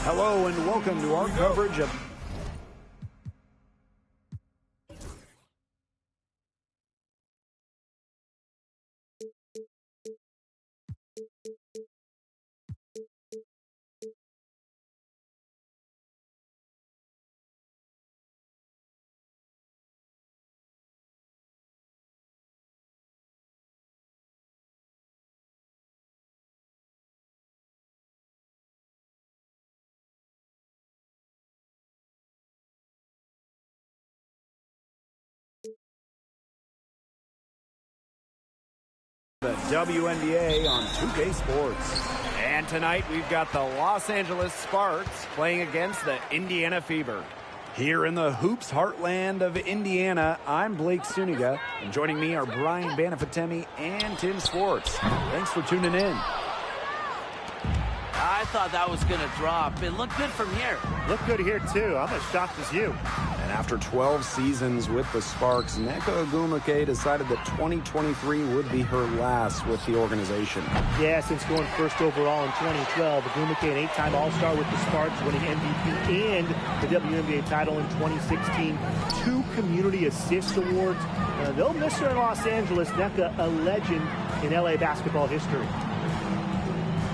Hello and welcome to our coverage of the WNBA on 2K Sports. And tonight we've got the Los Angeles Sparks playing against the Indiana Fever. Here in the Hoops heartland of Indiana, I'm Blake Suniga, and joining me are Brian Banafatemi and Tim Swartz. Thanks for tuning in. I thought that was going to drop. It looked good from here. Looked good here, too. I'm as shocked as you. And after 12 seasons with the Sparks, Nneka Ogwumike decided that 2023 would be her last with the organization. Yeah, since going first overall in 2012, Ogwumike, an 8-time All-Star with the Sparks, winning MVP and the WNBA title in 2016. 2 Community Assist Awards. They'll miss her in Los Angeles. Nneka, a legend in LA basketball history.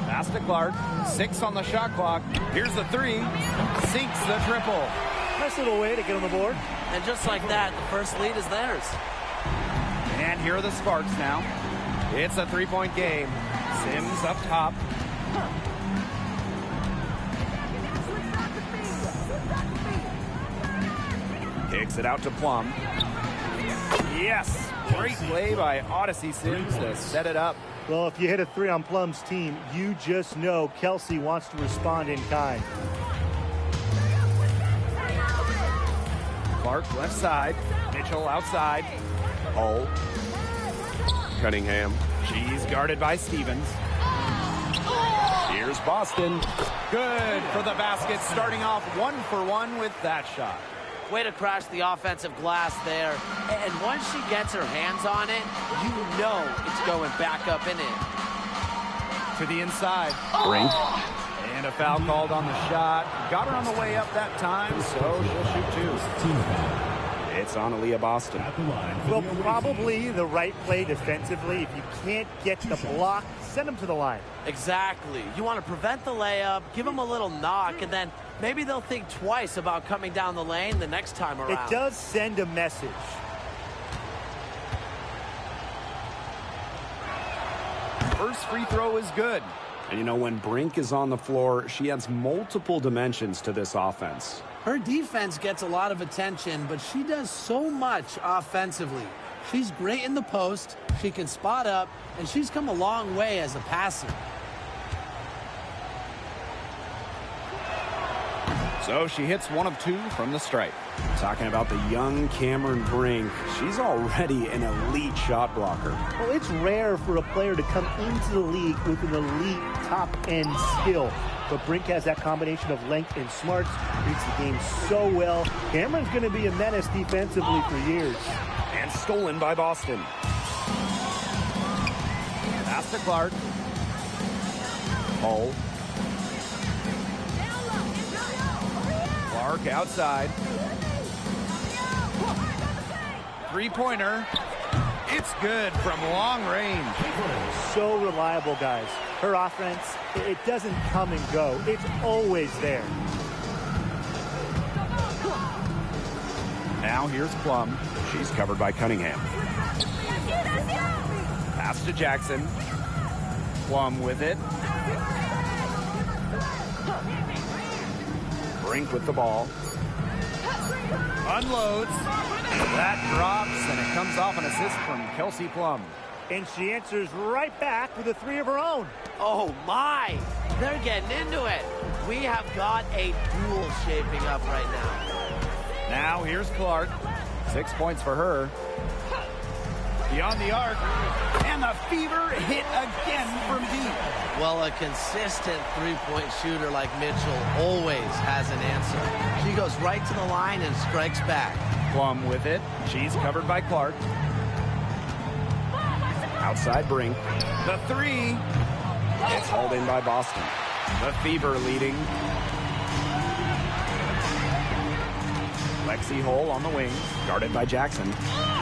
Pass to Clark. 6 on the shot clock. Here's the 3. Sinks the triple. Nice little way to get on the board. And just like that, the first lead is theirs. And here are the Sparks now. It's a 3-point game. Sims up top. Kicks it out to Plum. Yes! Great play by Odyssey Sims to set it up. Well, if you hit a 3 on Plum's team, you just know Kelsey wants to respond in kind. Clark left side. Mitchell outside. Hull. Cunningham. She's guarded by Stevens. Here's Boston. Good for the basket, starting off 1 for 1 with that shot. Way to crash the offensive glass there. And once she gets her hands on it, you know it's going back up and in. To the inside. Brink. And a foul called on the shot. Got her on the way up that time, so she'll shoot 2. It's on Aaliyah Boston. Well, probably the right play defensively. If you can't get the block, send them to the line. Exactly. You want to prevent the layup, give them a little knock, and then maybe they'll think twice about coming down the lane the next time around. It does send a message. First free throw is good. And you know, when Brink is on the floor, she adds multiple dimensions to this offense. Her defense gets a lot of attention, but she does so much offensively. She's great in the post, she can spot up, and she's come a long way as a passer. So she hits 1 of 2 from the stripe. Talking about the young Cameron Brink, she's already an elite shot blocker. Well, it's rare for a player to come into the league with an elite top-end skill. But Brink has that combination of length and smarts, reads the game so well. Cameron's going to be a menace defensively for years. And stolen by Boston. Pass to Clark. Hull. Clark outside. 3-pointer. It's good from long range. So reliable, guys. Her offense, it doesn't come and go. It's always there. Now here's Plum. She's covered by Cunningham. Pass to Jackson. Plum with it. Brink with the ball. Unloads. That drops, and it comes off an assist from Kelsey Plum. And she answers right back with a 3 of her own. Oh, my. They're getting into it. We have got a duel shaping up right now. Now here's Clark. 6 points for her. Beyond the arc. And the Fever hit again from deep. Well, a consistent three-point shooter like Mitchell always has an answer. She goes right to the line and strikes back. Plum with it. She's covered by Clark. Outside Brink. The 3. It's hauled in by Boston. The Fever leading. Lexi Hole on the wing, guarded by Jackson.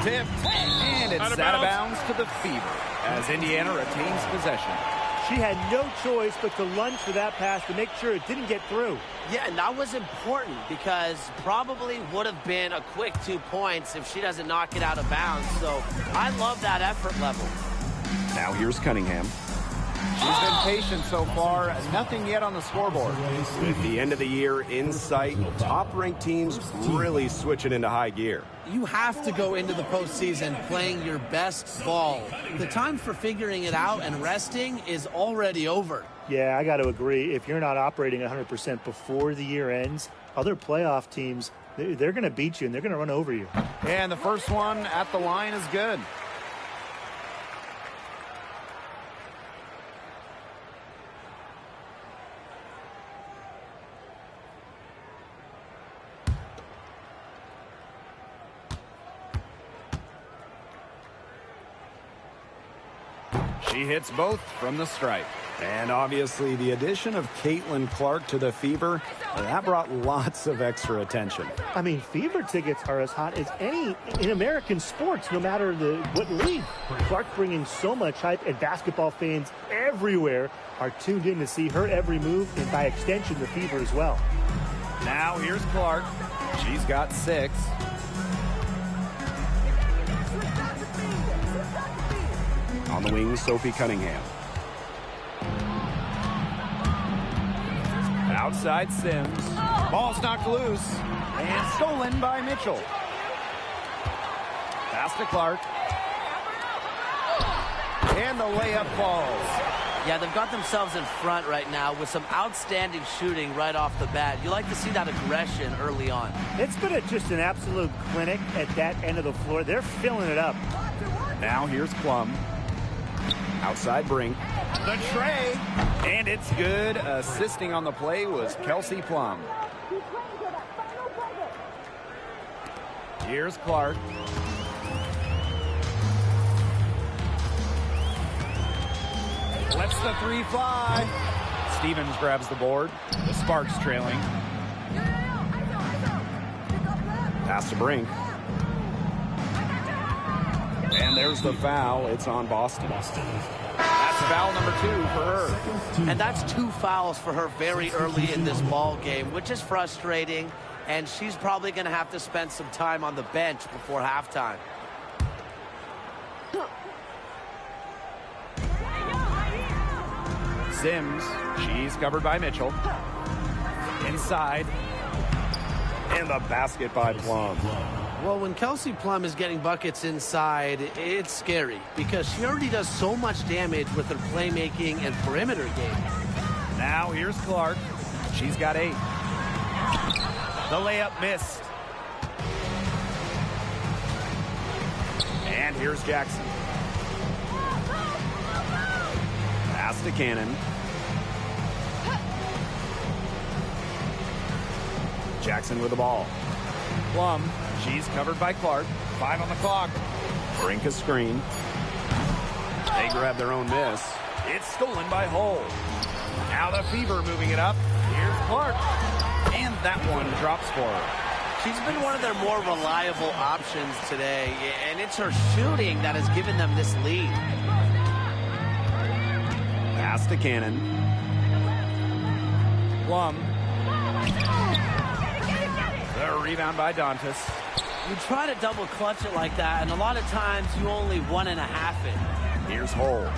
Tipped, and it's out of bounds to the Fever as Indiana retains possession. She had no choice but to lunge for that pass to make sure it didn't get through. Yeah, and that was important because probably would have been a quick 2 points if she doesn't knock it out of bounds. So I love that effort level. Now here's Cunningham. She's been patient so far. Nothing yet on the scoreboard. With the end of the year in sight, top-ranked teams really switching into high gear. You have to go into the postseason playing your best ball. The time for figuring it out and resting is already over. Yeah, I got to agree. If you're not operating 100% before the year ends, other playoff teams, they're going to beat you and they're going to run over you. And the first one at the line is good. She hits both from the stripe. And obviously the addition of Caitlin Clark to the Fever, that brought lots of extra attention. I mean, Fever tickets are as hot as any in American sports, no matter what league. Clark bringing so much hype, and basketball fans everywhere are tuned in to see her every move, and by extension, the Fever as well. Now here's Clark. She's got 6. On the wing, Sophie Cunningham. Outside Sims. Ball's knocked loose and stolen by Mitchell. Pass to Clark. And the layup falls. Yeah, they've got themselves in front right now with some outstanding shooting right off the bat. You like to see that aggression early on. It's been just an absolute clinic at that end of the floor. They're filling it up. Now here's Plum. Outside Brink. The tray. And it's good. Assisting on the play was Kelsey Plum. Here's Clark. Lets the 3 fly. Stevens grabs the board. The Sparks trailing. Pass to Brink. And there's the foul. It's on Boston. That's foul number 2 for her. And that's 2 fouls for her very early in this ball game, which is frustrating. And she's probably going to have to spend some time on the bench before halftime. Sims. She's covered by Mitchell. Inside. And the basket by Plum. Well, when Kelsey Plum is getting buckets inside, it's scary because she already does so much damage with her playmaking and perimeter game. Now here's Clark. She's got 8. The layup missed. And here's Jackson. Pass to Cannon. Jackson with the ball. Plum. She's covered by Clark. 5 on the clock. Brink a screen. They grab their own miss. It's stolen by Hull. Now the Fever moving it up. Here's Clark. And that one drops for her. She's been one of their more reliable options today, and it's her shooting that has given them this lead. Pass to Cannon. Plum. The rebound by Dantas. You try to double clutch it like that, and a lot of times you only 1.5 it. Here's Hull.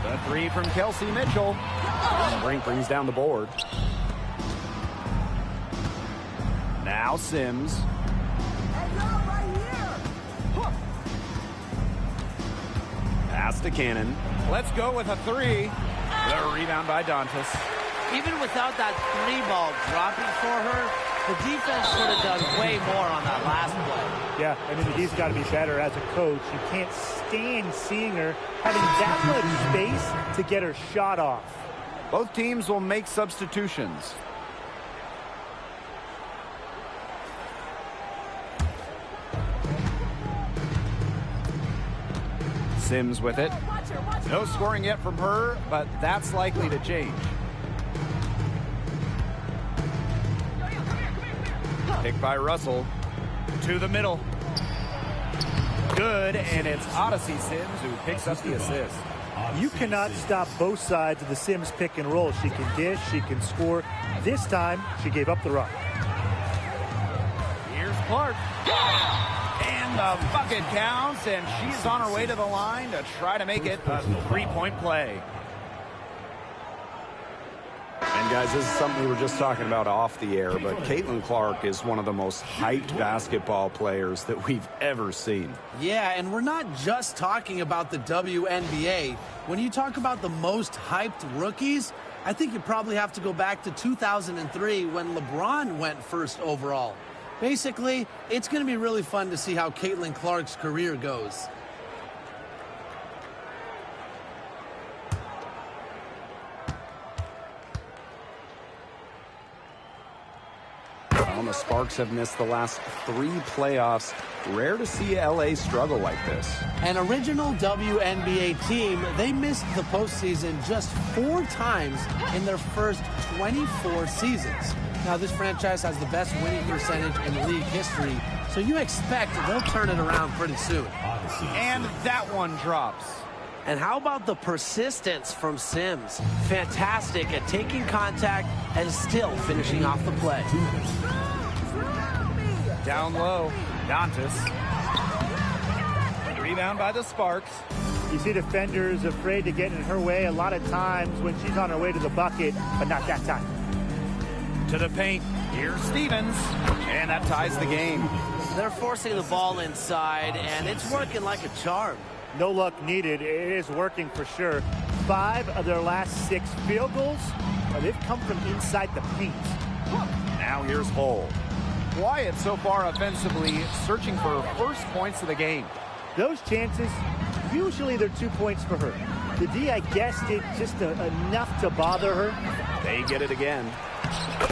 The 3 from Kelsey Mitchell. Brink brings down the board. Now Sims. Pass to Cannon. Let's go with a 3. The rebound by Dantas. Even without that 3 ball dropping for her, the defense should have done way more on that last play. Yeah, I mean, he's got to be better as a coach. You can't stand seeing her having that much space to get her shot off. Both teams will make substitutions. Sims with it. No scoring yet from her, but that's likely to change. Picked by Russell. To the middle. Good, and it's Odyssey Sims who picks up the assist. You cannot stop both sides of the Sims pick and roll. She can dish, she can score. This time, she gave up the run. Here's Clark. And the bucket counts, and she's on her way to the line to try to make it a three-point play. And guys, this is something we were just talking about off the air, but Caitlin Clark is one of the most hyped basketball players that we've ever seen. Yeah, and we're not just talking about the WNBA. When you talk about the most hyped rookies, I think you probably have to go back to 2003 when LeBron went first overall. Basically, it's going to be really fun to see how Caitlin Clark's career goes. Well, the Sparks have missed the last 3 playoffs. Rare to see LA struggle like this. An original WNBA team, they missed the postseason just 4 times in their first 24 seasons. Now, this franchise has the best winning percentage in league history, so you expect they'll turn it around pretty soon. And that one drops. And how about the persistence from Sims? Fantastic at taking contact and still finishing off the play. Down low, Dantas. Rebound by the Sparks. You see defenders afraid to get in her way a lot of times when she's on her way to the bucket, but not that time. To the paint. Here's Stevens. And that ties the game. They're forcing the ball inside, and it's working like a charm. No luck needed. It is working for sure. 5 of their last 6 field goals, they've come from inside the paint. Now here's Hull. Wyatt so far offensively searching for first points of the game. Those chances, usually they're 2 points for her. The D, I guessed it just enough to bother her. They get it again.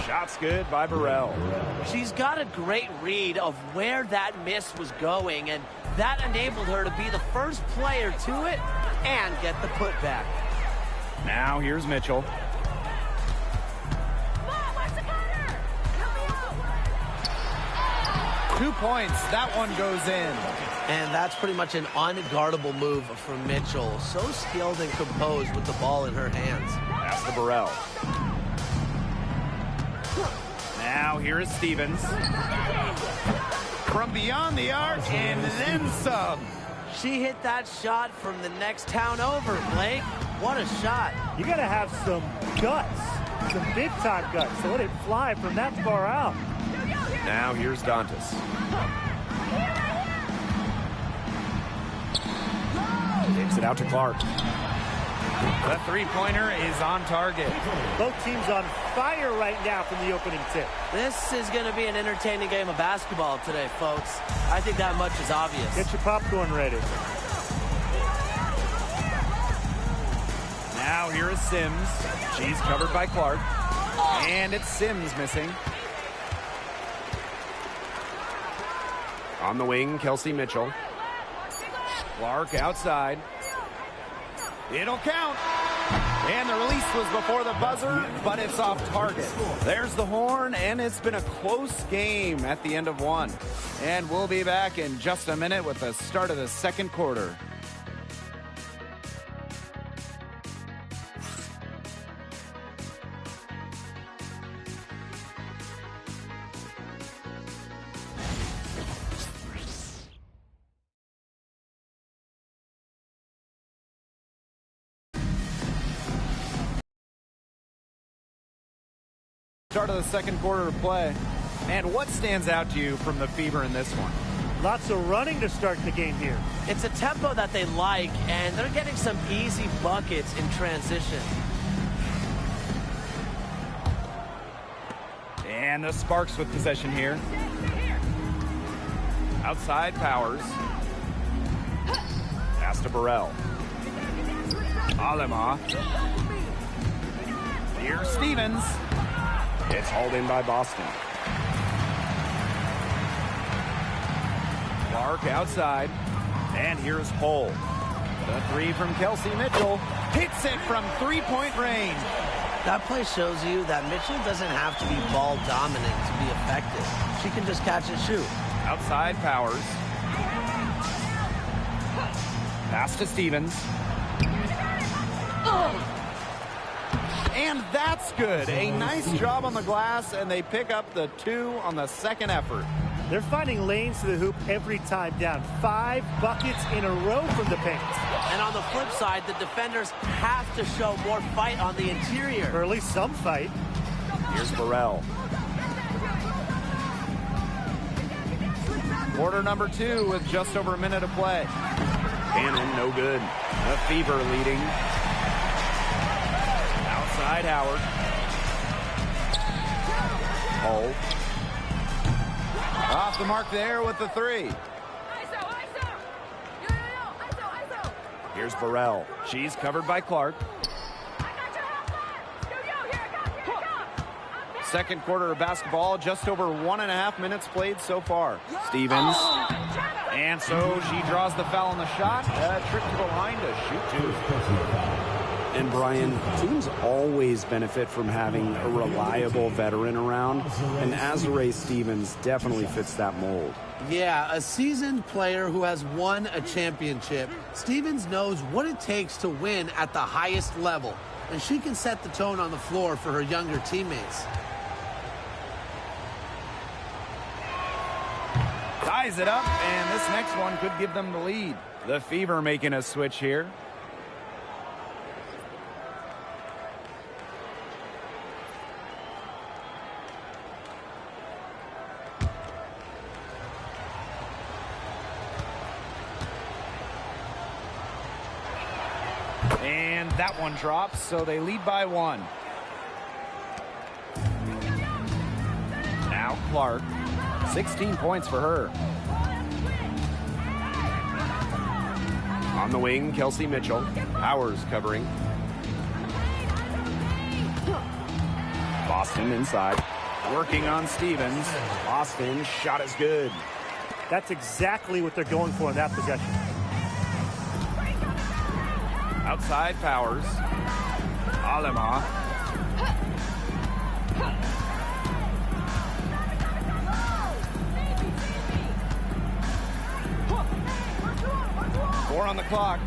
Shot's good by Burrell. She's got a great read of where that miss was going, and that enabled her to be the first player to it and get the putback. Now here's Mitchell. Mom, 2 points. That one goes in. And that's pretty much an unguardable move from Mitchell. So skilled and composed with the ball in her hands. Pass to Burrell. Now here is Stevens. From beyond the arc and then some. She hit that shot from the next town over, Blake. What a shot. You got to have some guts, some big-time guts, to let it fly from that far out. Now here's Dantas. Takes it out to Clark. The three-pointer is on target. Both teams on fire right now from the opening tip. This is going to be an entertaining game of basketball today, folks. I think that much is obvious. Get your popcorn ready. Now here is Sims. She's covered by Clark. And it's Sims missing. On the wing, Kelsey Mitchell. Clark outside. It'll count. And the release was before the buzzer, but it's off target. There's the horn, and it's been a close game at the end of one. And we'll be back in just a minute with the start of the second quarter. Start of the second quarter of play. And what stands out to you from the Fever in this one? Lots of running to start the game here. It's a tempo that they like, and they're getting some easy buckets in transition. And the Sparks with possession here. Outside Powers. Pass to Burrell. Alema. Here's Stevens. It's hauled in by Boston. Clark outside. And here's Hull. The three from Kelsey Mitchell. Hits it from three-point range. That play shows you that Mitchell doesn't have to be ball dominant to be effective. She can just catch and shoot. Outside Powers. Pass to Stevens. And that's good. A nice job on the glass, and they pick up the 2 on the second effort. They're finding lanes to the hoop every time down. 5 buckets in a row from the paint. And on the flip side, the defenders have to show more fight on the interior. Or at least some fight. Here's Burrell. Quarter number 2 with just over a minute of play. Cannon, no good. The Fever leading. Outside Howard. Hull. Off the mark there with the 3. Here's Burrell. She's covered by Clark. Second quarter of basketball, just over 1.5 minutes played so far. Stevens. And so she draws the foul on the shot. A trip to the line to shoot 2. And Brian, teams always benefit from having a reliable veteran around, and Azurá Stevens definitely fits that mold. Yeah, a seasoned player who has won a championship. Stevens knows what it takes to win at the highest level, and she can set the tone on the floor for her younger teammates. Ties it up, and this next one could give them the lead. The Fever making a switch here. And that one drops, so they lead by 1. Now Clark. 16 points for her. On the wing, Kelsey Mitchell. Powers covering. Boston inside. Working on Stevens. Boston shot is good. That's exactly what they're going for in that possession. Outside Powers. Alema. 4 on the clock.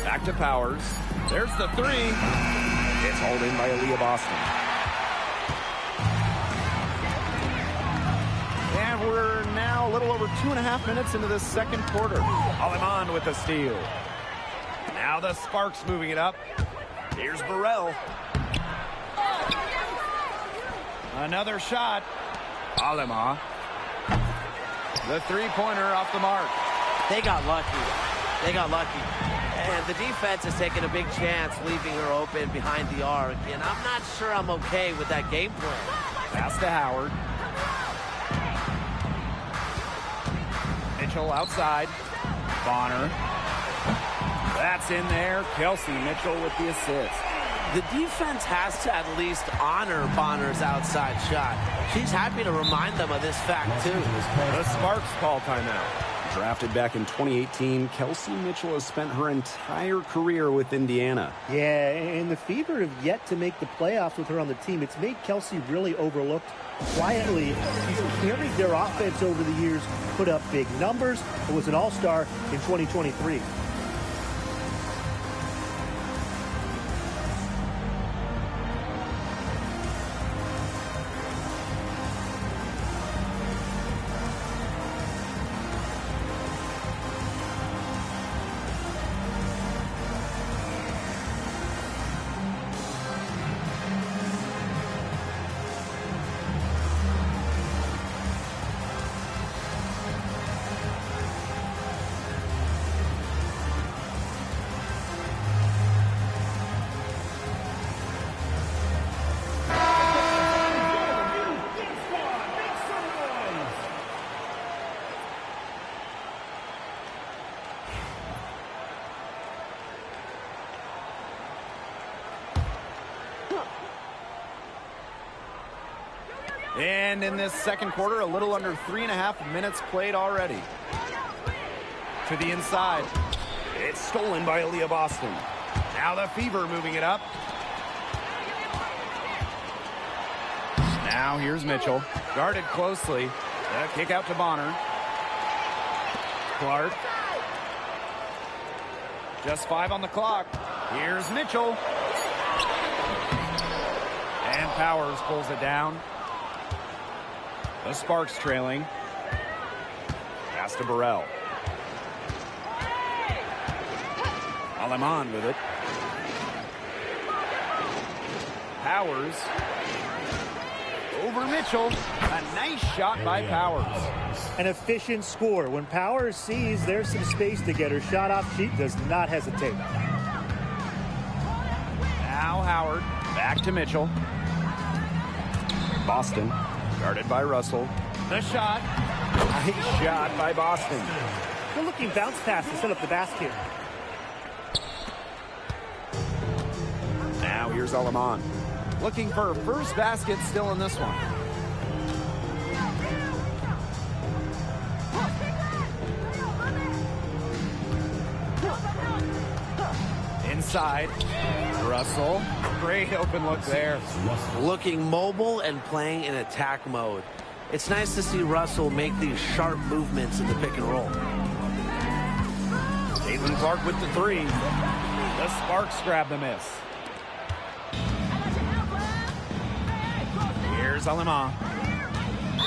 Back to Powers. There's the 3. It's hauled in by Aaliyah Boston. And we're now a little over 2.5 minutes into this second quarter. Aleman with the steal. Now the Sparks moving it up. Here's Burrell. Another shot. Alema. The 3-pointer off the mark. They got lucky. They got lucky. And the defense has taken a big chance leaving her open behind the arc. And I'm not sure I'm okay with that game plan. Pass to Howard. Mitchell outside. Bonner. That's in there. Kelsey Mitchell with the assist. The defense has to at least honor Bonner's outside shot. She's happy to remind them of this fact, too. The Sparks call timeout. Drafted back in 2018, Kelsey Mitchell has spent her entire career with Indiana. Yeah, and the Fever have yet to make the playoffs with her on the team. It's made Kelsey really overlooked. Quietly, she's carried their offense over the years, put up big numbers, and was an all-star in 2023. And in this second quarter, a little under 3.5 minutes played already. To the inside. It's stolen by Aaliyah Boston. Now the Fever moving it up. Now here's Mitchell. Guarded closely. The kick out to Bonner. Clark. Just 5 on the clock. Here's Mitchell. And Powers pulls it down. The Sparks trailing. Pass to Burrell. Aleman with it. Powers. Over Mitchell. A nice shot by Powers. An efficient score. When Powers sees there's some space to get her shot off, she does not hesitate. Now Howard. Back to Mitchell. Boston. Guarded by Russell. The shot. Nice shot by Boston. Good looking bounce pass to set up the basket. Now here's Aleman. Looking for her first basket still in this one. Inside. Russell. Great open look there. Looking mobile and playing in attack mode. It's nice to see Russell make these sharp movements in the pick and roll. Caitlin Clark with the 3. The Sparks grab the miss. Here's Aleman.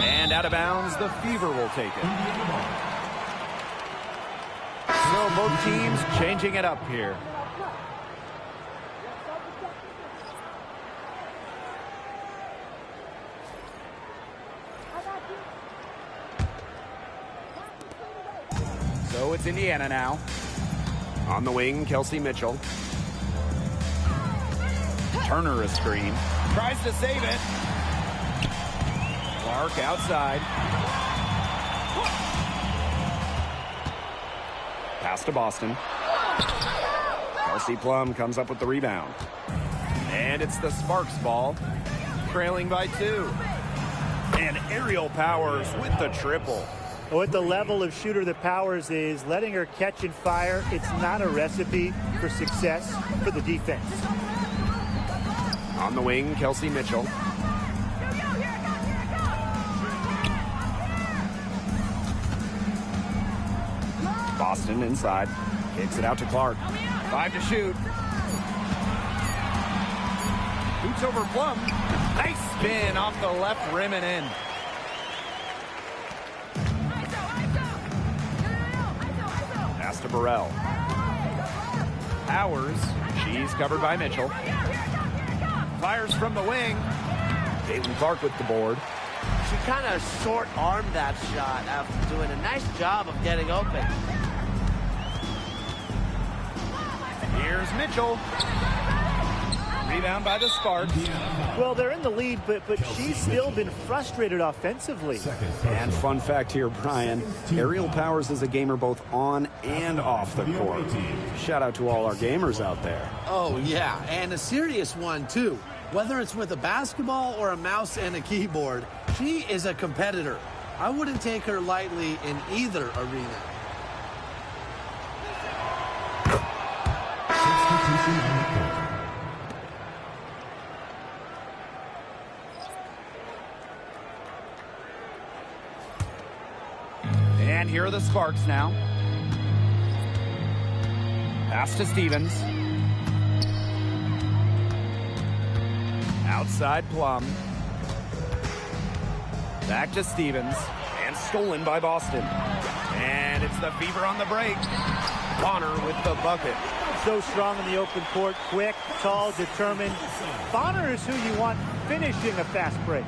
And out of bounds, the Fever will take it. So both teams changing it up here. So it's Indiana now. On the wing, Kelsey Mitchell. Turner a screen. Tries to save it. Clark outside. Pass to Boston. Kelsey Plum comes up with the rebound. And it's the Sparks ball. Trailing by 2. And Aerial Powers with the triple. With the level of shooter that Powers is, letting her catch and fire, it's not a recipe for success for the defense. On the wing, Kelsey Mitchell. Boston inside. Kicks it out to Clark. 5 to shoot. Boots over Plum. Nice spin off the left rim and in. Pass to Burrell. Powers. She's covered by Mitchell. Fires from the wing. Caitlin Clark with the board. She kind of short-armed that shot after doing a nice job of getting open. Here's Mitchell. Rebound by the Sparks. Well, they're in the lead, but she's still been frustrated offensively. And fun fact here, Brian, Aerial Powers is a gamer both on and off the court. Shout out to all our gamers out there. Oh, yeah, and a serious one, too. Whether it's with a basketball or a mouse and a keyboard, she is a competitor. I wouldn't take her lightly in either arena. And here are the Sparks now. Pass to Stevens. Outside Plum. Back to Stevens. And stolen by Boston. And it's the Fever on the break. Bonner with the bucket. So strong in the open court, quick, tall, determined. Bonner is who you want finishing a fast break.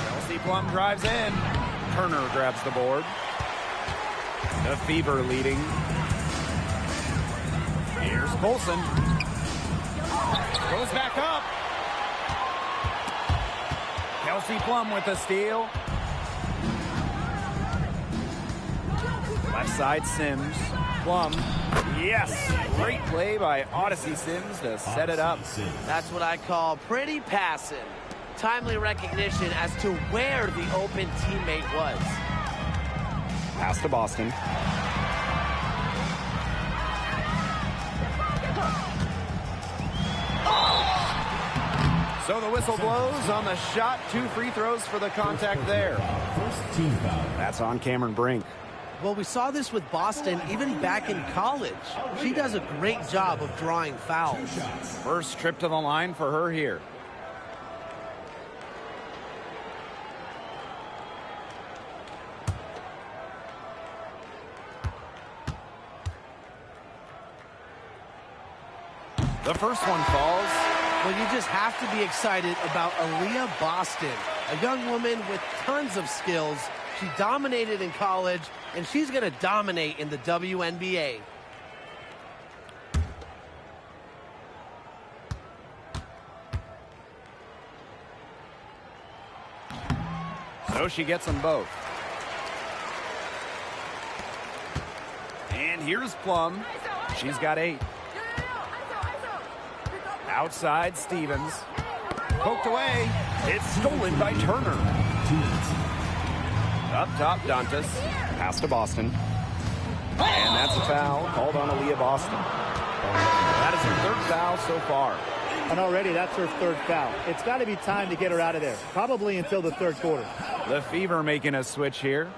Kelsey Plum drives in. Turner grabs the board. The Fever leading. Here's Colson. Goes back up. Kelsey Plum with a steal. Left side Sims. Plum. Yes. Great play by Odyssey Sims to set it up. That's what I call pretty passing. Timely recognition as to where the open teammate was. Pass to Boston. So the whistle blows on the shot. 2 free throws for the contact there. That's on Cameron Brink. Well, we saw this with Boston even back in college. She does a great job of drawing fouls. First trip to the line for her here. The first one falls. Well, you just have to be excited about Aaliyah Boston, a young woman with tons of skills. She dominated in college, and she's going to dominate in the WNBA. So she gets them both. And here's Plum. She's got 8. Outside, Stevens. Poked away. It's stolen by Turner. Up top, Dantas. Pass to Boston. And that's a foul called on Aaliyah Boston. That is her 3rd foul so far. And already that's her 3rd foul. It's got to be time to get her out of there, probably until the 3rd quarter. The Fever making a switch here.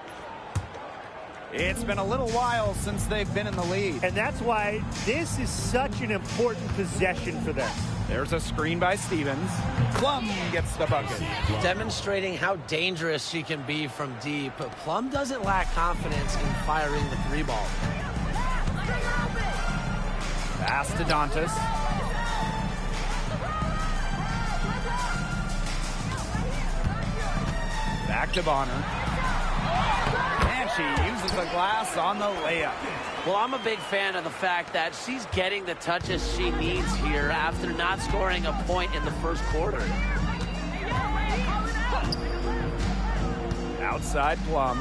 It's been a little while since they've been in the lead. And that's why this is such an important possession for them. There's a screen by Stevens. Plum gets the bucket. Demonstrating how dangerous she can be from deep. But Plum doesn't lack confidence in firing the 3-ball. Pass to Dantas. Back to Bonner. And she uses the glass on the layup. Well, I'm a big fan of the fact that she's getting the touches she needs here after not scoring a point in the first quarter. Outside Plum.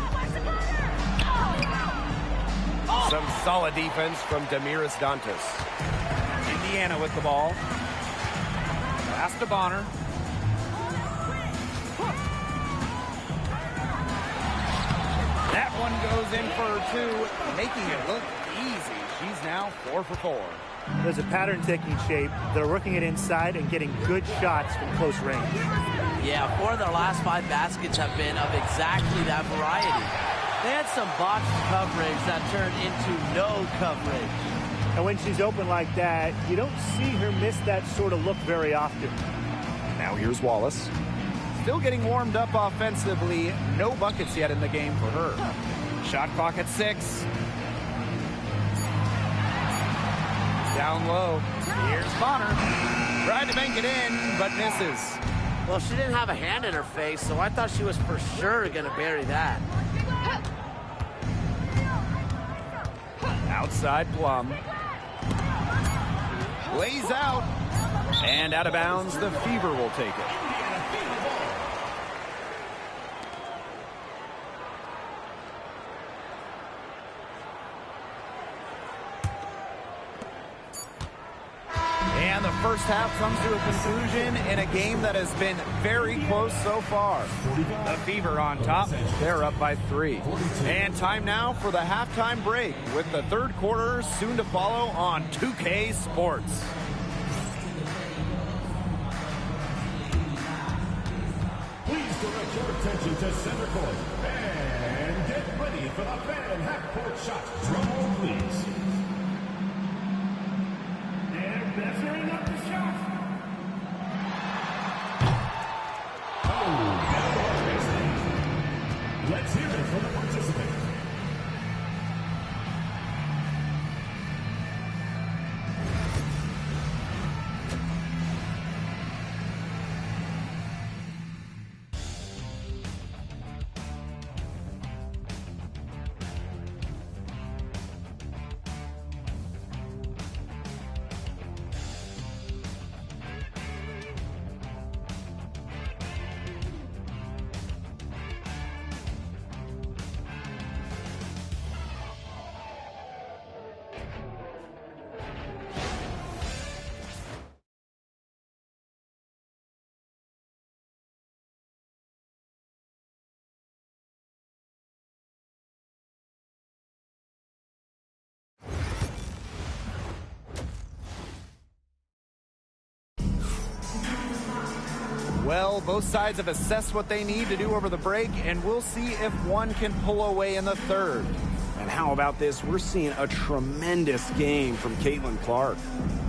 Some solid defense from Damiris Dantas. Indiana with the ball. Pass to Bonner. That one goes in for 2, making it look easy. She's now 4 for 4. There's a pattern taking shape. They're working it inside and getting good shots from close range. Yeah, 4 of their last 5 baskets have been of exactly that variety. They had some boxed coverage that turned into no coverage. And when she's open like that, you don't see her miss that sort of look very often. Now here's Wallace. Still getting warmed up offensively. No buckets yet in the game for her. Shot clock at 6. Down low. Here's Bonner. Tried to bank it in, but misses. Well, she didn't have a hand in her face, so I thought she was for sure going to bury that. Outside Plum. Lays out. And out of bounds, the Fever will take it. And the first half comes to a conclusion in a game that has been very close so far. The Fever on top. They're up by 3. And time now for the halftime break with the 3rd quarter soon to follow on 2K Sports. Please direct your attention to center court and get ready for the fan half-court shot. Drum roll, please. And measuring up the shot. Let's hear it for the participant. Well, both sides have assessed what they need to do over the break, and we'll see if one can pull away in the third. And how about this? We're seeing a tremendous game from Caitlin Clark.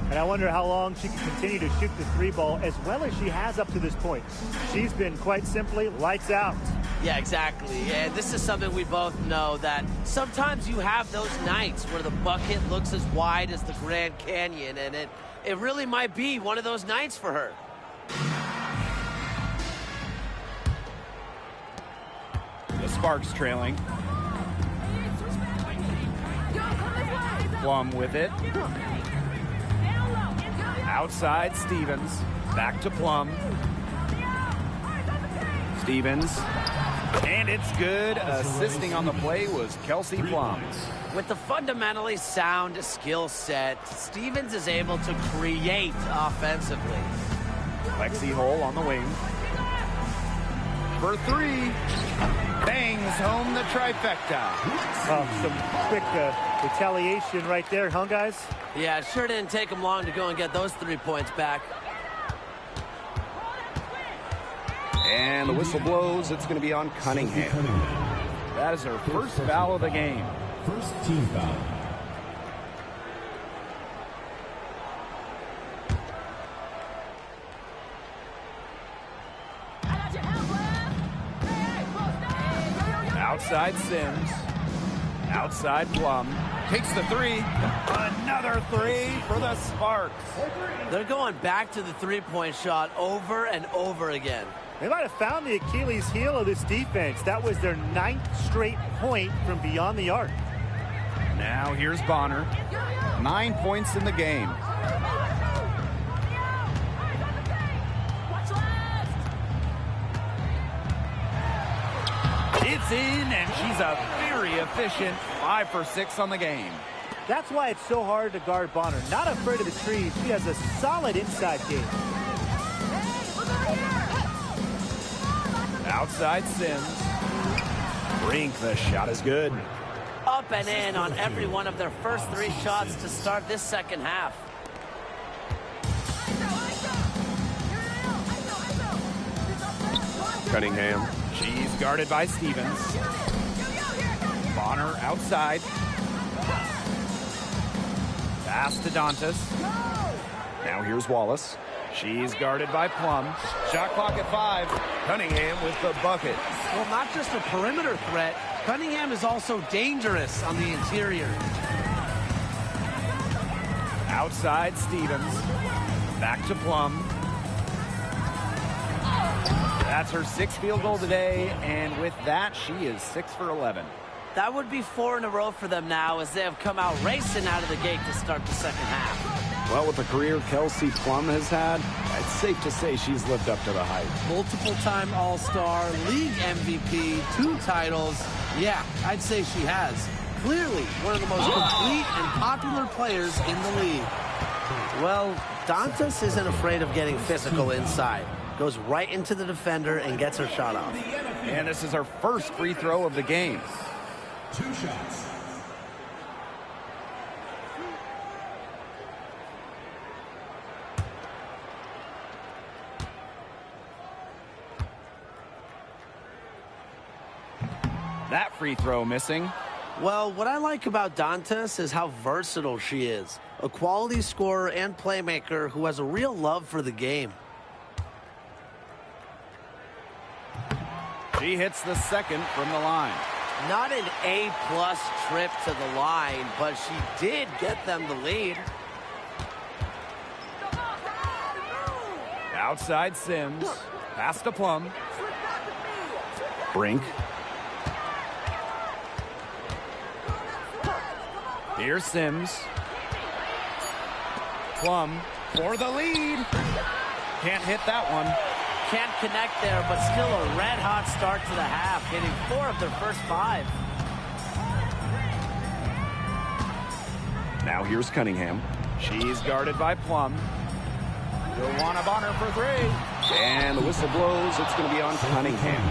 And I wonder how long she can continue to shoot the three ball as well as she has up to this point. She's been quite simply lights out. Yeah, exactly. And this is something we both know, that sometimes you have those nights where the bucket looks as wide as the Grand Canyon, and it really might be one of those nights for her. The Sparks trailing. Plum with it. Outside Stevens. Back to Plum. Stevens. And it's good. Assisting on the play was Kelsey Plum. With the fundamentally sound skill set, Stevens is able to create offensively. Lexi Hole on the wing. For three. Bangs home the trifecta. Some quick retaliation right there, huh, guys? Yeah, it sure didn't take them long to go and get those 3 points back. And the whistle blows. It's going to be on Cunningham. That is her first foul of the game. First team foul. Outside Sims. Outside Plum. Takes the three. Another three for the Sparks. They're going back to the three-point shot over and over again. They might have found the Achilles heel of this defense. That was their 9th straight point from beyond the arc. Now here's Bonner. 9 points in the game. It's in, and she's a very efficient 5 for 6 on the game. That's why it's so hard to guard Bonner. Not afraid of the trees. She has a solid inside game. Outside Sims. Brink, the shot is good. Up and in on every one of their first 3 shots to start this second half. Cunningham. She's guarded by Stevens. Bonner outside. Pass to Dantas. Now here's Wallace. She's guarded by Plum. Shot clock at 5. Cunningham with the bucket. Well, not just a perimeter threat, Cunningham is also dangerous on the interior. Outside Stevens. Back to Plum. That's her 6th field goal today, and with that, she is 6 for 11. That would be 4 in a row for them now, as they have come out racing out of the gate to start the second half. Well, with the career Kelsey Plum has had, it's safe to say she's lived up to the hype. Multiple-time All-Star, league MVP, 2 titles. Yeah, I'd say she has. Clearly one of the most complete and popular players in the league. Well, Dantas isn't afraid of getting physical inside. Goes right into the defender and gets her shot off. And this is her first free throw of the game. 2 shots. That free throw missing. Well, what I like about Dantas is how versatile she is. A quality scorer and playmaker who has a real love for the game. She hits the second from the line. Not an A-plus trip to the line, but she did get them the lead. Outside Sims. Pass to Plum. Brink. Here's Sims. Plum for the lead. Can't hit that one. Can't connect there, but still a red-hot start to the half, hitting 4 of their first 5. Now here's Cunningham. She's guarded by Plum. Joanna Bonner for 3. And the whistle blows. It's going to be on Cunningham.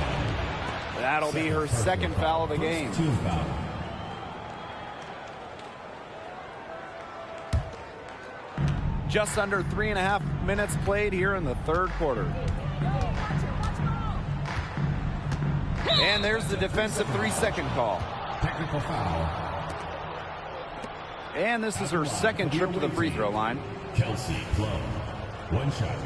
That'll be her 2nd foul of the game. Team foul. Just under 3.5 minutes played here in the 3rd quarter. And there's the defensive 3-second call. Technical foul. And this is her second trip to the free throw line. Kelsey Plum. One shot.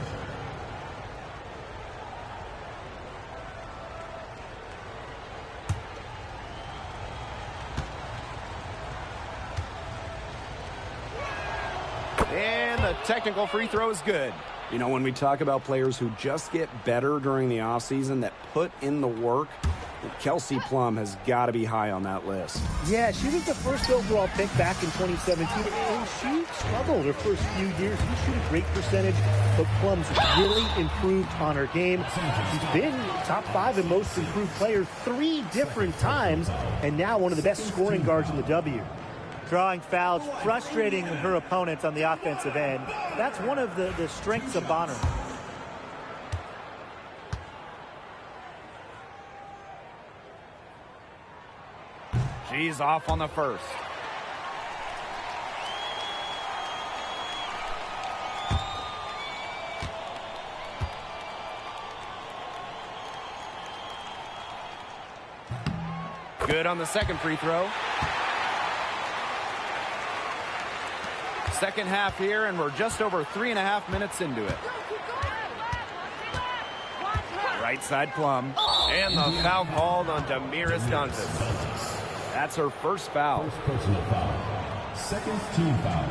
And the technical free throw is good. You know, when we talk about players who just get better during the offseason, that put in the work, Kelsey Plum has got to be high on that list. Yeah, she was the first overall pick back in 2017, and she struggled her first few years. She shoot a great percentage, but Plum's really improved on her game. She's been top 5 in most improved players 3 different times, and now one of the best scoring guards in the W. Drawing fouls, frustrating her opponents on the offensive end. That's one of the strengths of Bonner. She's off on the first. Good on the second free throw. Second half here, and we're just over 3.5 minutes into it. Right side Plum. And the foul called on Damiris Dantas. That's her first foul. First personal foul. Second team foul.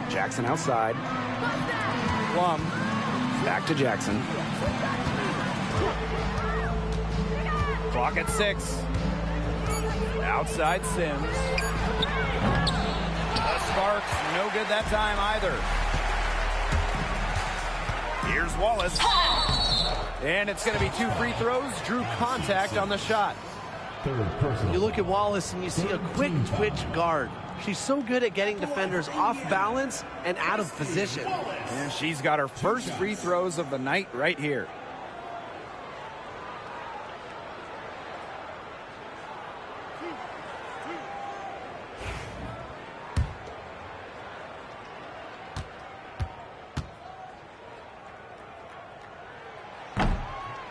Jackson outside. Plum. Back to Jackson. Clock at 6. Outside Sims. The Sparks, no good that time either. Here's Wallace. And it's going to be 2 free throws. Drew contact on the shot. Third personal. You look at Wallace and you see a quick twitch guard. She's so good at getting defenders off balance and out of position. And she's got her first free throws of the night right here.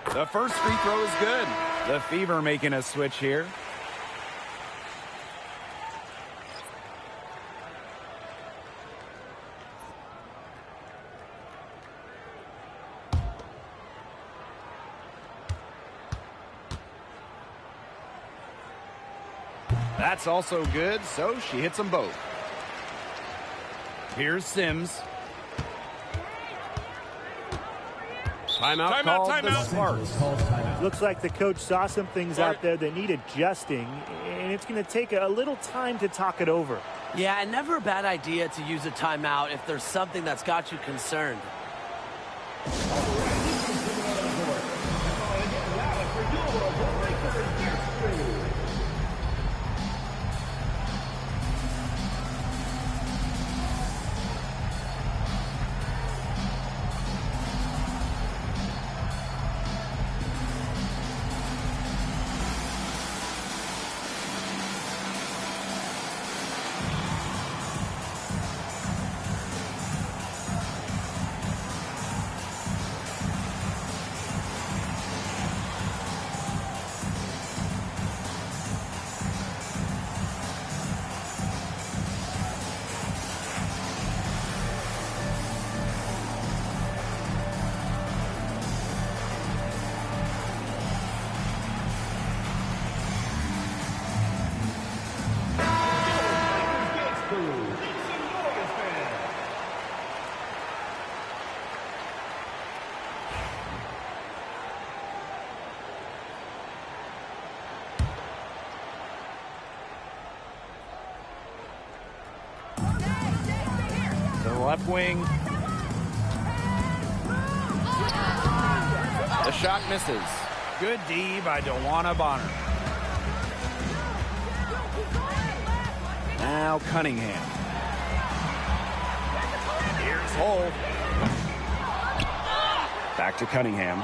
The first free throw is good. The Fever making a switch here. That's also good, so she hits them both. Here's Sims. Timeout called the Sparks. Looks like the coach saw some things out there that need adjusting, and it's going to take a little time to talk it over. Yeah, and never a bad idea to use a timeout if there's something that's got you concerned. Left wing. The shot misses. Good D by DeWanna Bonner. Now Cunningham. Here's Holt. Back to Cunningham.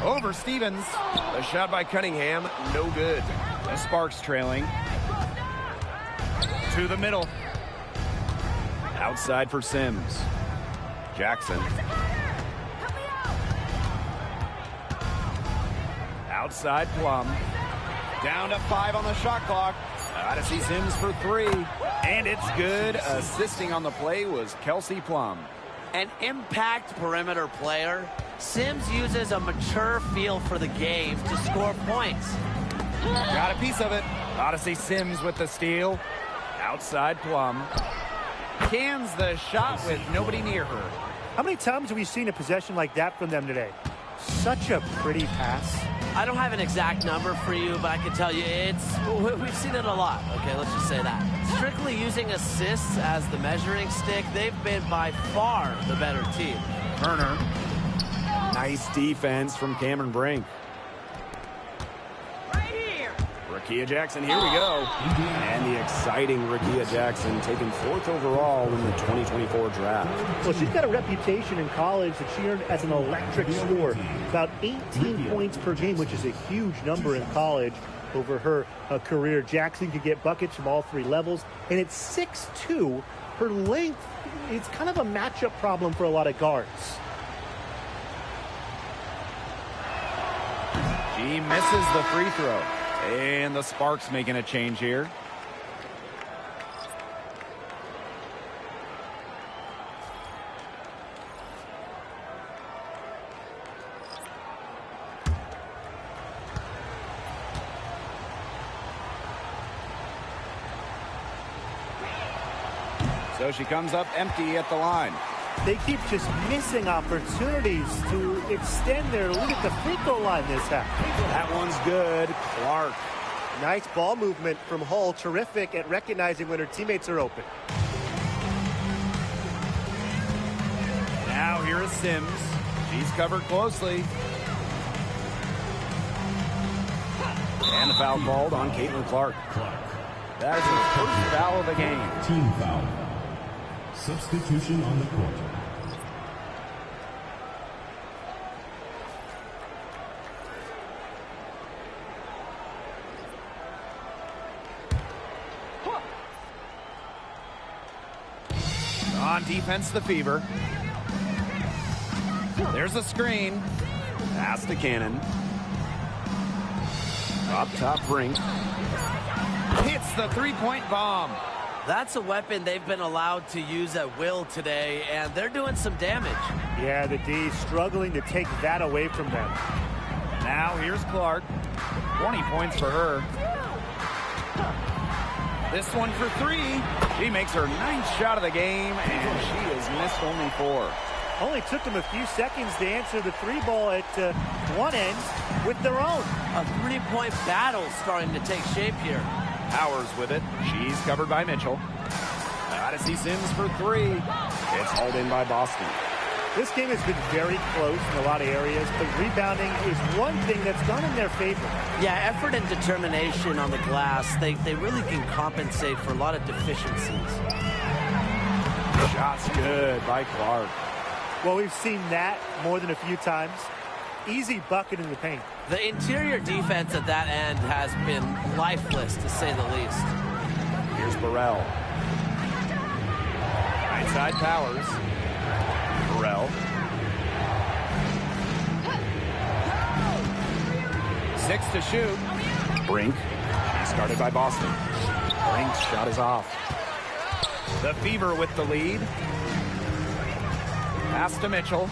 Over Stevens. The shot by Cunningham, no good. The Sparks trailing. To the middle. Outside for Sims. Jackson. Outside Plum. Down to 5 on the shot clock. Odyssey Sims for 3. And it's good. Assisting on the play was Kelsey Plum. An impact perimeter player. Sims uses a mature feel for the game to score points. Got a piece of it. Odyssey Sims with the steal. Outside Plum. Cans the shot with nobody near her. How many times have we seen a possession like that from them today? Such a pretty pass. I don't have an exact number for you, but I can tell you we've seen it a lot. Okay, let's just say that. Strictly using assists as the measuring stick, they've been by far the better team. Turner. Nice defense from Cameron Brink. Rakia Jackson, here we go. And the exciting Rakia Jackson taken 4th overall in the 2024 draft. Well, she's got a reputation in college that she earned as an electric scorer. About 18 points per game, which is a huge number in college over her career. Jackson could get buckets from all 3 levels. And it's 6'2". Her length, it's kind of a matchup problem for a lot of guards. She misses the free throw. And the Sparks making a change here. So she comes up empty at the line. They keep just missing opportunities to extend their lead at the free throw line this half. That one's good. Clark. Nice ball movement from Hull. Terrific at recognizing when her teammates are open. Now here is Sims. She's covered closely. And the foul called on Caitlin Clark. That is her first foul of the game. Team foul. Substitution on the court. On defense, the Fever. There's a screen. Pass to Cannon. Up top, Brink. Hits the three-point bomb. That's a weapon they've been allowed to use at will today, and they're doing some damage. Yeah, the D struggling to take that away from them. Now here's Clark. 20 points for her. This one for 3. She makes her 9th shot of the game, and she has missed only 4. Only took them a few seconds to answer the 3 ball at one end with their own. A 3-point battle starting to take shape here. Powers with it. She's covered by Mitchell. Odyssey Sims for 3. It's hauled in by Boston. This game has been very close in a lot of areas, but rebounding is one thing that's gone in their favor. Yeah, effort and determination on the glass, they really can compensate for a lot of deficiencies. Shots good by Clark. Well, we've seen that more than a few times. Easy bucket in the paint. The interior defense at that end has been lifeless, to say the least. Here's Burrell. Right side Powers. Burrell. 6 to shoot. Brink. Started by Boston. Brink's shot is off. The Fever with the lead. Pass to Mitchell.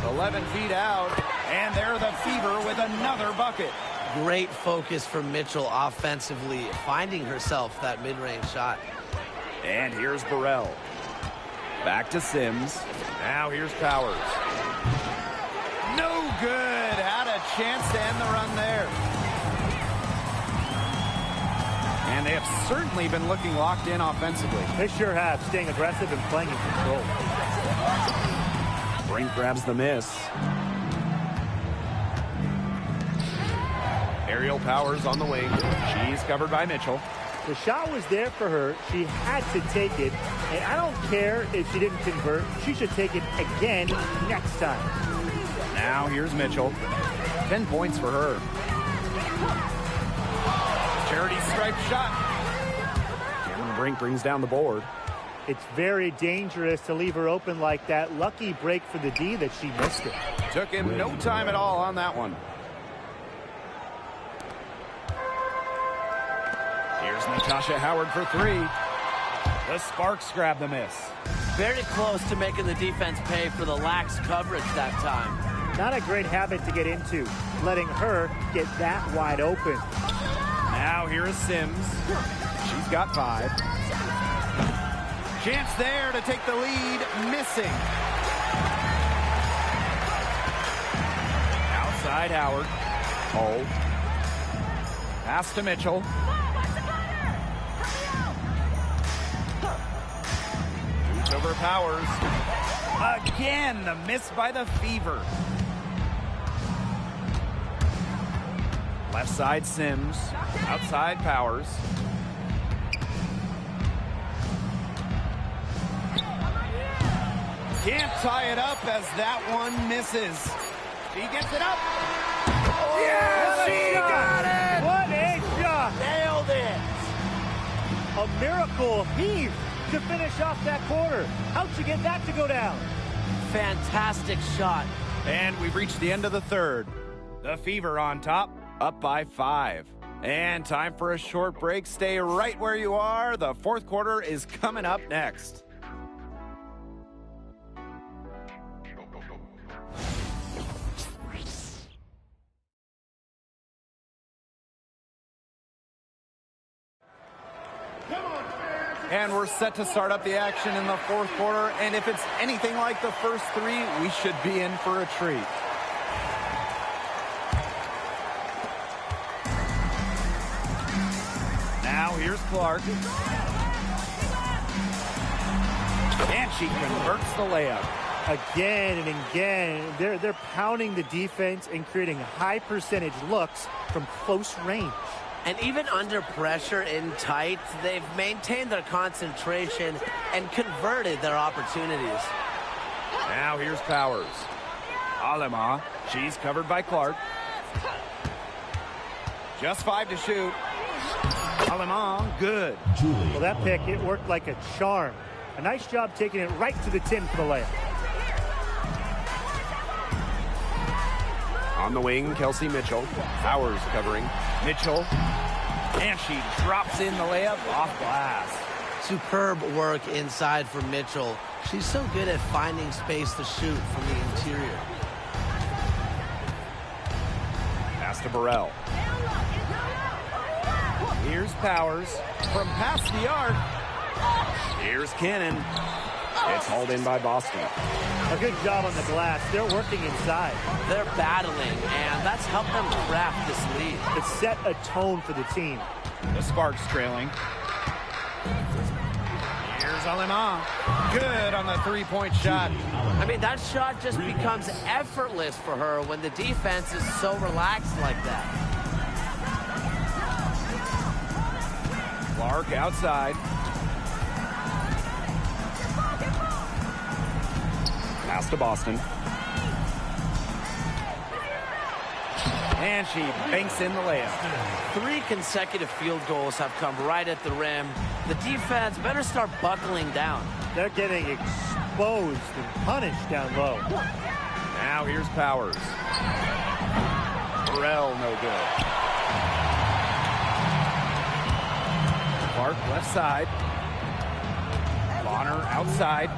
.11 feet out, and they're the Fever with another bucket. Great focus from Mitchell offensively, finding herself that mid-range shot. And here's Burrell. Back to Sims. Now here's Powers. No good. Had a chance to end the run there. And they have certainly been looking locked in offensively. They sure have, staying aggressive and playing in control. Brink grabs the miss. Aerial Powers on the wing. She's covered by Mitchell. The shot was there for her. She had to take it. And I don't care if she didn't convert. She should take it again next time. Now here's Mitchell. 10 points for her. Charity stripe shot. Cameron Brink brings down the board. It's very dangerous to leave her open like that. Lucky break for the D that she missed it. Took him no time at all on that one. Here's Natasha Howard for three. The Sparks grab the miss. Very close to making the defense pay for the lax coverage that time. Not a great habit to get into, letting her get that wide open. Now here is Sims. She's got 5. Chance there to take the lead, missing. Outside Howard. Hold. Pass to Mitchell. Shoots over Powers. Again, the miss by the Fever. Left side Sims. Outside Powers. Can't tie it up as that one misses. She gets it up. Oh, yes, she got it. What a shot. Nailed it. A miracle heave to finish off that quarter. How'd she get that to go down? Fantastic shot. And we've reached the end of the third. The Fever on top, up by 5. And time for a short break. Stay right where you are. The fourth quarter is coming up next. And we're set to start up the action in the fourth quarter. And if it's anything like the first 3, we should be in for a treat. Now here's Clark. And she converts the layup. Again and again, they're pounding the defense and creating high percentage looks from close range. And even under pressure in tight, they've maintained their concentration and converted their opportunities. Now here's Powers. Alema, she's covered by Clark. Just 5 to shoot. Alema, good. Well, that pick, it worked like a charm. A nice job taking it right to the tin for the layup. On the wing, Kelsey Mitchell. Powers covering. Mitchell. And she drops in the layup off glass. Superb work inside for Mitchell. She's so good at finding space to shoot from the interior. Pass to Burrell. Here's Powers from past the arc. Here's Cannon. It's hauled in by Boston. A good job on the glass. They're working inside. They're battling, and that's helped them craft this lead. It set a tone for the team. The Sparks trailing. Here's Alema. Good on the three-point shot. I mean, that shot just becomes effortless for her when the defense is so relaxed like that. Clark outside. Pass to Boston. And she banks in the layup. 3 consecutive field goals have come right at the rim. The defense better start buckling down. They're getting exposed and punished down low. Now here's Powers. Burrell, no good. Clark left side. Bonner outside.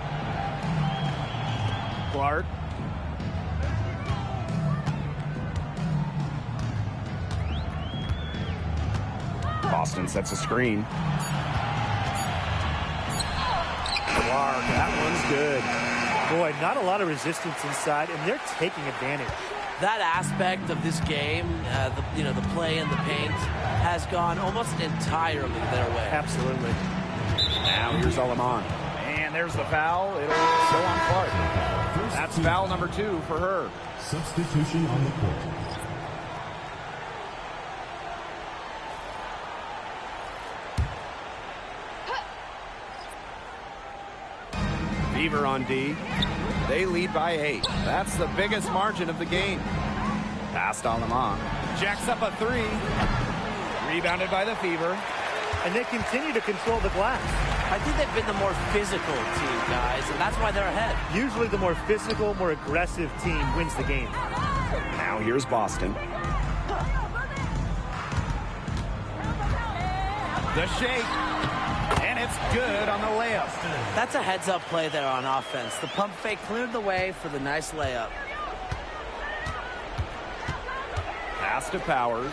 Clark. Boston sets a screen. Clark, that one's good. Boy, not a lot of resistance inside, and they're taking advantage. That aspect of this game, the play in the paint, has gone almost entirely their way. Absolutely. Now here's Aleman. And there's the foul. It'll show on Clark. That's foul number 2 for her. Substitution on the court. Fever on D. They lead by 8. That's the biggest margin of the game. Passed on Lemon. Jacks up a 3. Rebounded by the Fever. And they continue to control the glass. I think they've been the more physical team, guys, and that's why they're ahead. Usually the more physical, more aggressive team wins the game. Now here's Boston. The shake. And it's good on the layup. That's a heads-up play there on offense. The pump fake cleared the way for the nice layup. Pass to Powers.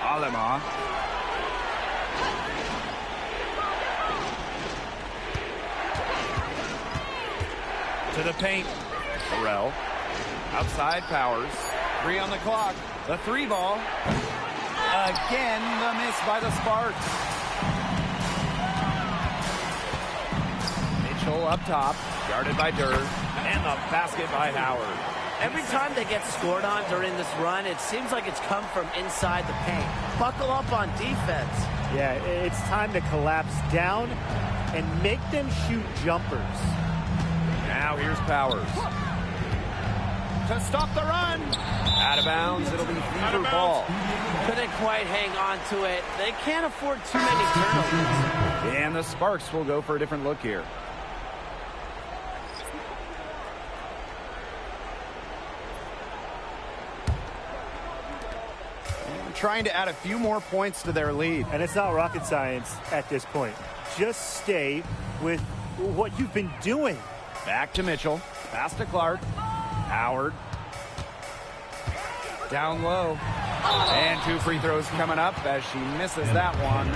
Alema. To the paint. Burrell. Outside Powers. 3 on the clock. The 3 ball. Again, the miss by the Sparks. Mitchell up top. Guarded by Durr. And the basket by Howard. Every time they get scored on during this run, it seems like it's come from inside the paint. Buckle up on defense. Yeah, it's time to collapse down and make them shoot jumpers. Now here's Powers. To stop the run. Out of bounds. It'll be Fever ball. Couldn't quite hang on to it. They can't afford too many turnovers. And the Sparks will go for a different look here. Trying to add a few more points to their lead. And it's not rocket science at this point. Just stay with what you've been doing. Back to Mitchell. Pass to Clark. Howard. Down low. And 2 free throws coming up as she misses that one.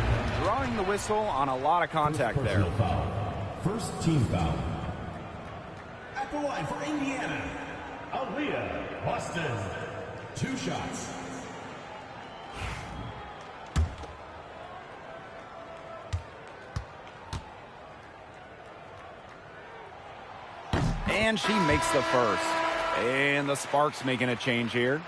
Drawing the whistle on a lot of contact there. First team foul. At the line for Indiana, Aaliyah Boston. 2 shots. And she makes the first. And the Sparks making a change here.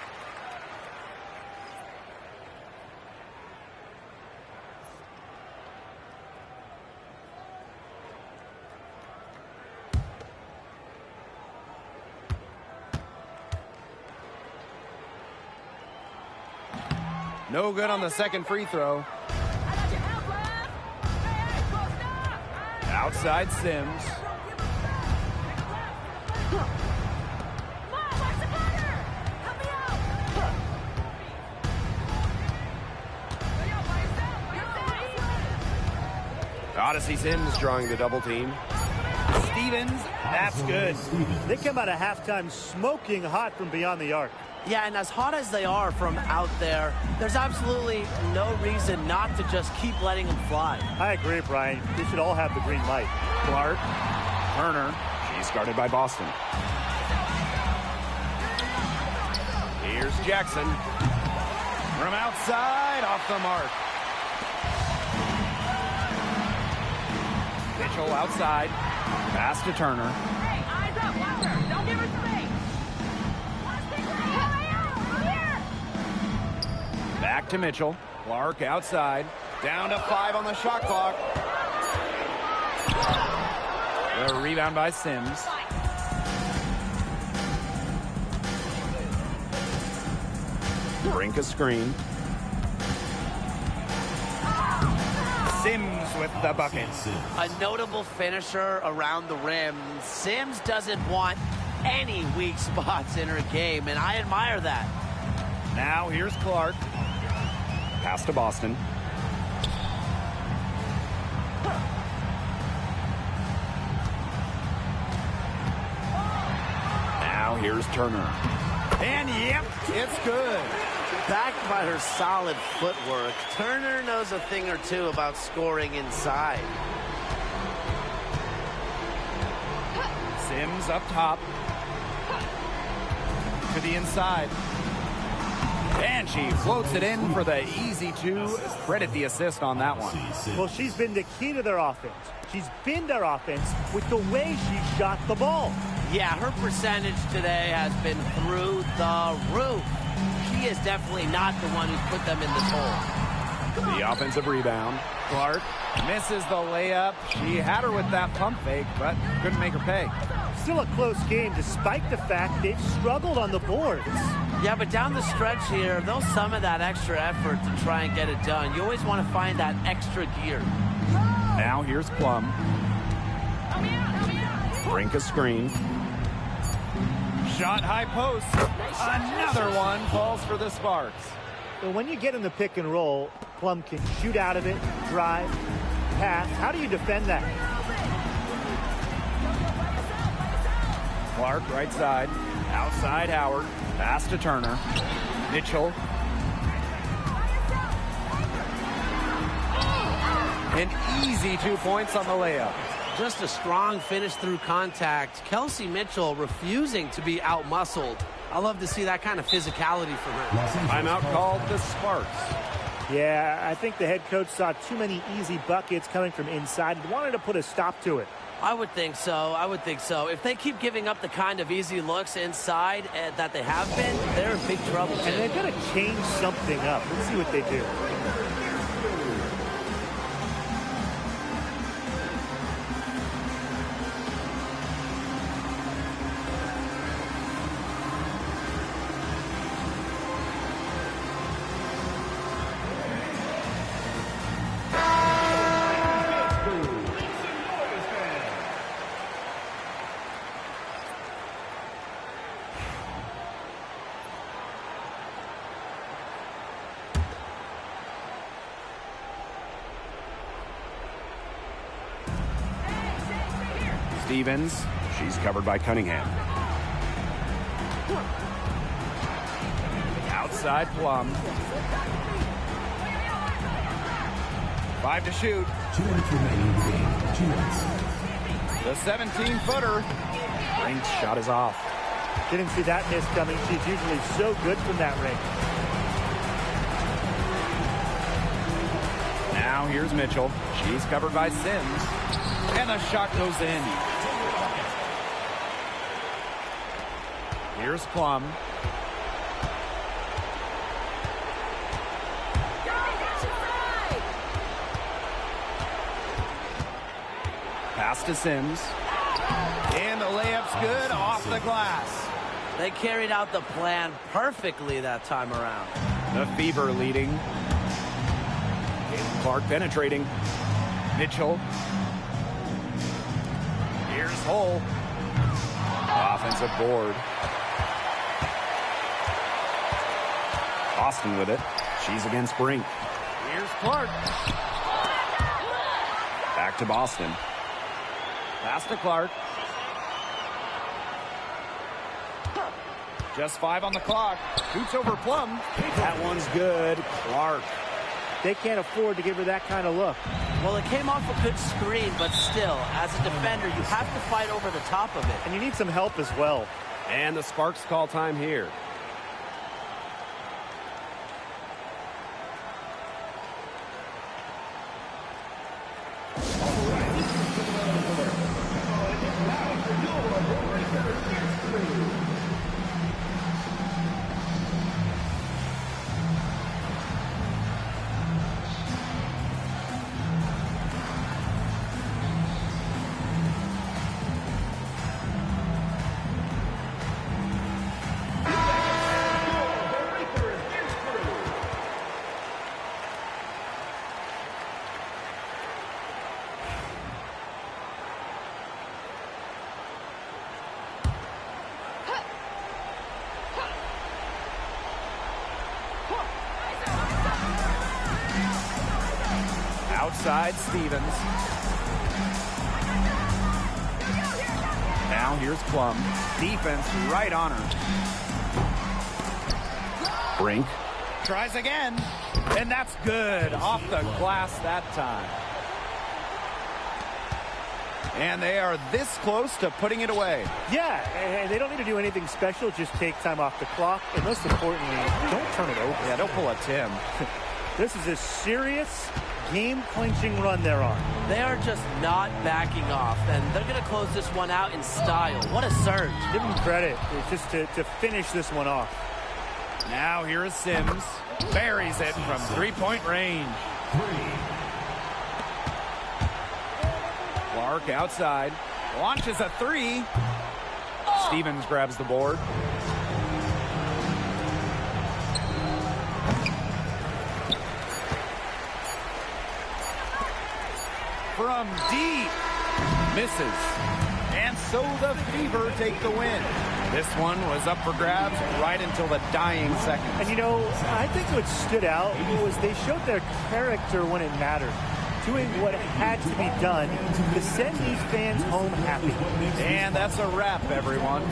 No good on the second free throw. Outside Sims. Odyssey Sims drawing the double team. Stevens, that's good. They come out of halftime smoking hot from beyond the arc. Yeah, and as hot as they are from out there, there's absolutely no reason not to just keep letting them fly. I agree, Brian. They should all have the green light. Clark, Turner. She's guarded by Boston. Here's Jackson. From outside, off the mark. Mitchell outside. Pass to Turner. Hey, eyes up, Walker. Don't give her space. Back to Mitchell. Clark outside. Down to 5 on the shot clock. The rebound by Sims. Brink a screen. Sims with the bucket. A notable finisher around the rim. Sims doesn't want any weak spots in her game, and I admire that. Now here's Clark. Pass to Boston. Now here's Turner. And yep, it's good. Backed by her solid footwork, Turner knows a thing or two about scoring inside. Sims up top. To the inside. And she floats it in for the easy 2. Credit the assist on that one. Well, she's been the key to their offense. She's been their offense with the way she shot the ball. Yeah, her percentage today has been through the roof. She is definitely not the one who's put them in this hole. The offensive rebound. Clark misses the layup. She had her with that pump fake, but couldn't make her pay. Still a close game despite the fact they've struggled on the boards. Yeah, but down the stretch here, they'll summon that extra effort to try and get it done. You always want to find that extra gear. Now here's Plum. Brink a screen. Shot high post. Another one falls for the Sparks. But when you get in the pick and roll, Plum can shoot out of it, drive, pass. How do you defend that? Clark right side. Outside Howard. Pass to Turner. Mitchell. An easy 2 points on the layup. Just a strong finish through contact. Kelsey Mitchell refusing to be out-muscled. I love to see that kind of physicality from her. Timeout called the Sparks. Yeah, I think the head coach saw too many easy buckets coming from inside and wanted to put a stop to it. I would think so. I would think so. If they keep giving up the kind of easy looks inside that they have been, they're in big trouble. And they've got to change something up. Let's see what they do. Stevens. She's covered by Cunningham. Outside Plum. 5 to shoot. 2 minutes remaining in the game. 2 minutes. The 17-footer. Brink's shot is off. Didn't see that miss coming. She's usually so good from that range. Now here's Mitchell. She's covered by Sims. And the shot goes in. Here's Plum. Pass to Sims. And the layup's good off the glass. They carried out the plan perfectly that time around. The Fever leading. Clark penetrating. Mitchell. Here's Hull. Offensive board. Austin with it. She's against Brink. Here's Clark. Back to Boston. Pass to Clark. Just 5 on the clock. Shoots over Plum. That one's good. Clark. They can't afford to give her that kind of look. Well, it came off a good screen, but still, as a defender, you have to fight over the top of it. And you need some help as well. And the Sparks call time here. Outside Stevens. Now here's Plum. Defense right on her. Brink. Tries again. And that's good. Off the glass that time. And they are this close to putting it away. Yeah, and they don't need to do anything special. Just take time off the clock. And most importantly, don't turn it over. Yeah, don't pull a Tim. This is a serious game-clinching run they're on. They are just not backing off, and they're going to close this one out in style. What a surge. Give them credit. It's just to finish this one off. Now here is Sims. Buries it from three-point range. Clark outside. Launches a three. Stevens grabs the board. From deep. Misses. And so the Fever take the win. This one was up for grabs right until the dying seconds. And you know, I think what stood out was they showed their character when it mattered, doing what had to be done to send these fans home happy. And that's a wrap, everyone.